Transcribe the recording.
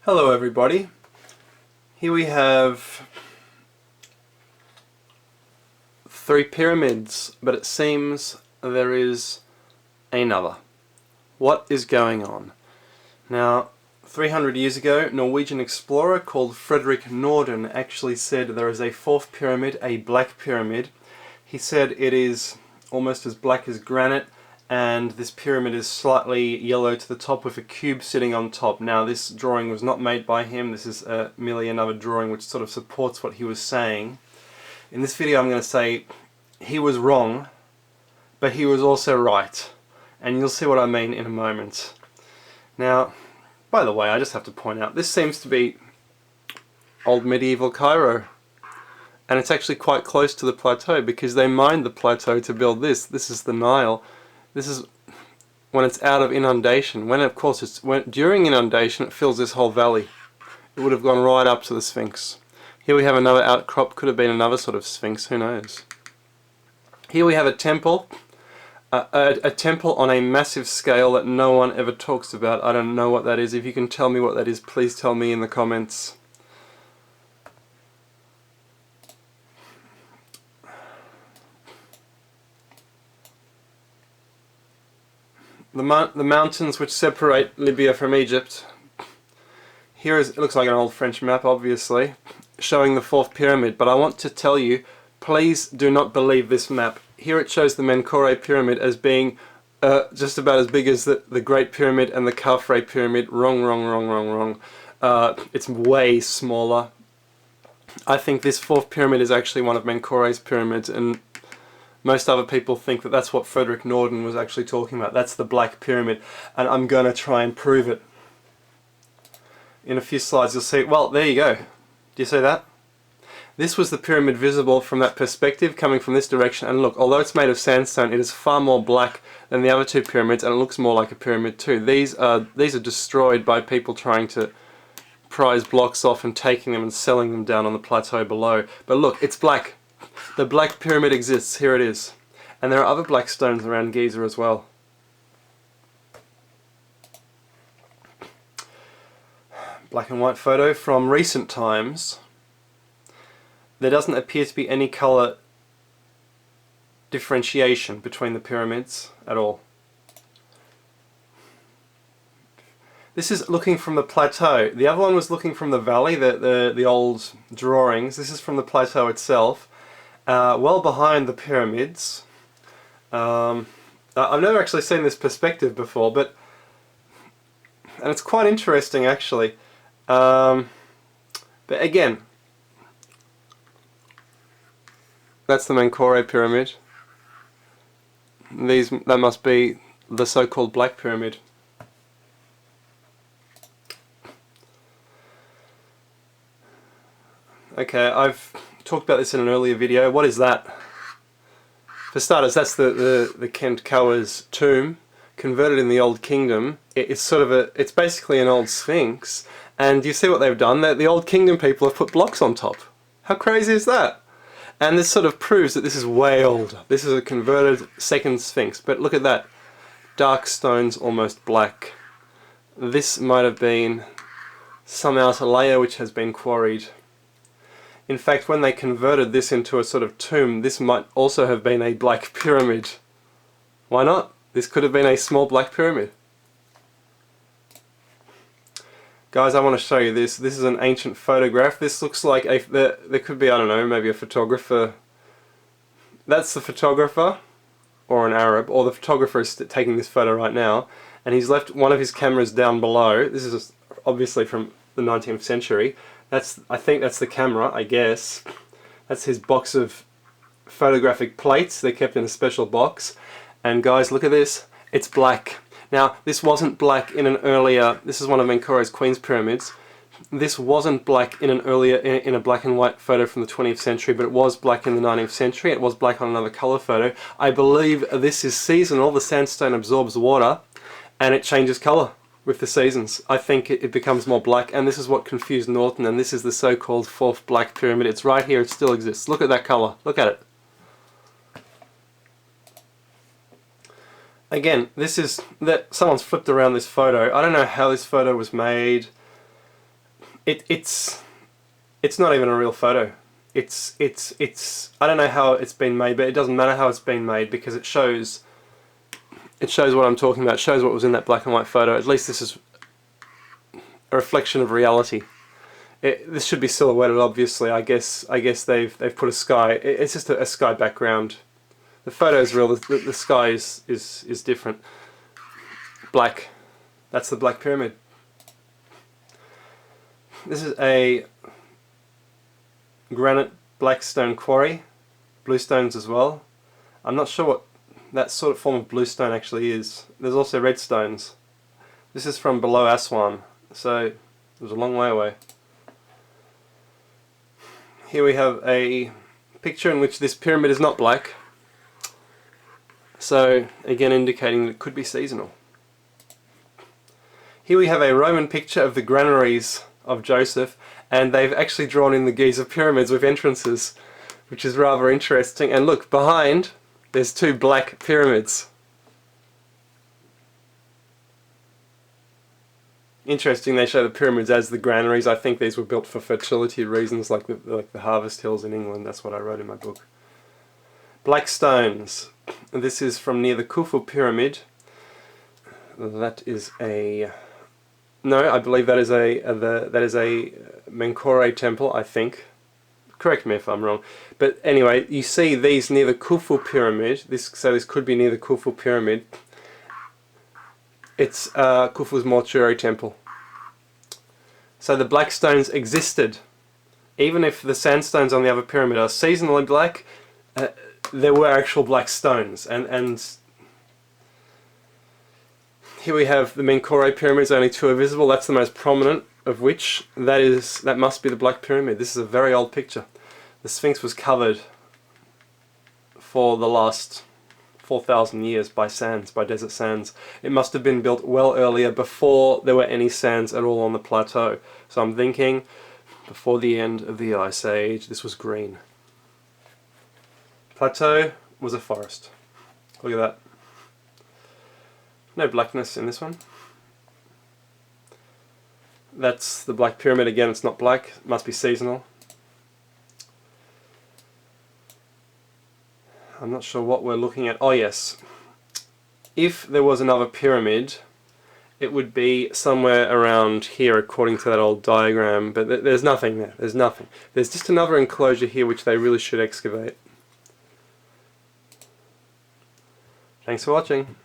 Hello everybody. Here we have 3 pyramids, but it seems there is another. What is going on? Now, 300 years ago, a Norwegian explorer called Norden actually said there is a 4th pyramid, a black pyramid. He said it is almost as black as granite, and this pyramid is slightly yellow to the top with a cube sitting on top. Now, this drawing was not made by him. This is merely another drawing which sort of supports what he was saying. In this video I'm going to say he was wrong, but he was also right. And you'll see what I mean in a moment. Now, by the way, I just have to point out, this seems to be old medieval Cairo. And it's actually quite close to the plateau because they mined the plateau to build this. This is the Nile. This is when it's out of inundation. When, of course, during inundation, it fills this whole valley. It would have gone right up to the Sphinx. Here we have another outcrop. Could have been another sort of Sphinx. Who knows? Here we have a temple. A temple on a massive scale that no one ever talks about. I don't know what that is. If you can tell me what that is, please tell me in the comments. The mountains which separate Libya from Egypt. Here it looks like an old French map, obviously, showing the 4th pyramid, but I want to tell you, please do not believe this map. Here it shows the Menkaura pyramid as being just about as big as the Great Pyramid and the Khufu pyramid. Wrong, wrong, wrong, wrong, wrong. It's way smaller. I think this 4th pyramid is actually one of Menkaura's pyramids, and most other people think that that's what Frederick Norden was actually talking about. That's the Black Pyramid, and I'm going to try and prove it. In a few slides you'll see, well, there you go. Do you see that? This was the pyramid visible from that perspective, coming from this direction, and look, although it's made of sandstone, it is far more black than the other 2 pyramids, and it looks more like a pyramid too. These are destroyed by people trying to prize blocks off and taking them and selling them down on the plateau below. But look, it's black. The Black Pyramid exists, here it is. And there are other black stones around Giza as well. Black and white photo from recent times. There doesn't appear to be any colour differentiation between the pyramids at all. This is looking from the plateau. The other one was looking from the valley, the old drawings. This is from the plateau itself. Well behind the pyramids. I've never actually seen this perspective before, and it's quite interesting actually. But again, that's the Menkaura pyramid. That must be the so-called Black Pyramid. Okay, I've talked about this in an earlier video. What is that? For starters, that's the Menkaura's tomb, converted in the Old Kingdom. It's basically an old Sphinx, and you see what they've done? The Old Kingdom people have put blocks on top. How crazy is that? And this sort of proves that this is way older. This is a converted second Sphinx, but look at that. Dark stones, almost black. This might have been some outer layer which has been quarried. In fact, when they converted this into a sort of tomb, this might also have been a black pyramid. Why not? This could have been a small black pyramid. Guys, I want to show you this. This is an ancient photograph. This looks like there could be, I don't know, maybe a photographer. That's the photographer, or an Arab, or the photographer is taking this photo right now, and he's left one of his cameras down below. This is obviously from the 19th century. I think that's the camera, I guess. That's his box of photographic plates. They're kept in a special box. And guys, look at this. It's black. Now, this wasn't black in an earlier... This is one of Menkaura's Queen's pyramids. This wasn't black in in a black and white photo from the 20th century, but it was black in the 19th century. It was black on another colour photo. I believe this is seasonal. The sandstone absorbs water, and it changes colour with the seasons. I think it becomes more black, and this is what confused Norton, and this is the so-called 4th Black Pyramid. It's right here, it still exists. Look at that colour, look at it. Again, this is, someone's flipped around this photo. I don't know how this photo was made. it's not even a real photo. It's I don't know how it's been made, but it doesn't matter how it's been made because it shows what I'm talking about. It shows what was in that black and white photo. At least this is a reflection of reality. This should be silhouetted, obviously. I guess they've put a sky. It's just a sky background. The photo is real. The sky is different. Black. That's the Black Pyramid. This is a granite black stone quarry. Blue stones as well. I'm not sure what that sort of form of blue stone actually is. There's also red stones. This is from below Aswan, so it was a long way away. Here we have a picture in which this pyramid is not black. So again indicating that it could be seasonal. Here we have a Roman picture of the granaries of Joseph, and they've actually drawn in the Giza pyramids with entrances, which is rather interesting. And look, behind there's two black pyramids. Interesting, they show the pyramids as the granaries. I think these were built for fertility reasons, like the harvest hills in England. That's what I wrote in my book. Black stones. This is from near the Khufu pyramid. That is a... No, I believe that is a Menkaura temple, I think. Correct me if I'm wrong. But anyway, you see these near the Khufu pyramid. So this could be near the Khufu pyramid. It's Khufu's mortuary temple. So the black stones existed. Even if the sandstones on the other pyramid are seasonally black, there were actual black stones. And here we have the Menkaura pyramids, only two are visible. That's the most prominent of which. That must be the Black Pyramid. This is a very old picture. The Sphinx was covered for the last 4,000 years by sands, by desert sands. It must have been built well earlier, before there were any sands at all on the plateau. So I'm thinking before the end of the Ice Age. This was green. Plateau was a forest. Look at that. No blackness in this one. That's the Black Pyramid again. It's not black. It must be seasonal. I'm not sure what we're looking at. Oh yes. If there was another pyramid, it would be somewhere around here according to that old diagram. But there's nothing there. There's nothing. There's just another enclosure here which they really should excavate. Thanks for watching.